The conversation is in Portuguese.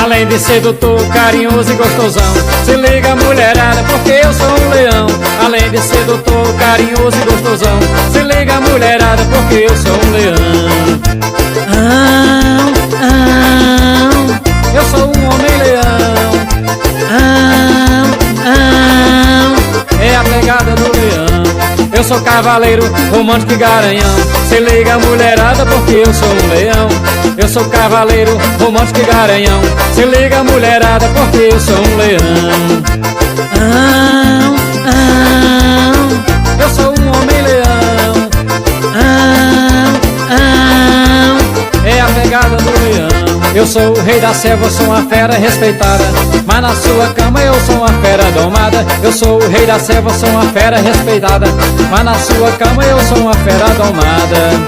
Além de sedutor, carinhoso e gostosão, se liga mulherada porque eu sou um leão. Além de sedutor, carinhoso e gostosão, se liga mulherada porque eu sou um leão. Eu sou um homem leão. É a pegada do leão. Eu sou cavaleiro, romântico e garanhão. Se liga mulherada porque eu sou um leão. Eu sou cavaleiro, romântico e garanhão. Se liga mulherada porque eu sou um leão. Eu sou um homem leão. É a pegada do leão. Eu sou o rei da selva, eu sou uma fera respeitada, mas na sua cama eu sou uma fera domada. Eu sou o rei da selva, eu sou uma fera respeitada, mas na sua cama eu sou uma fera domada.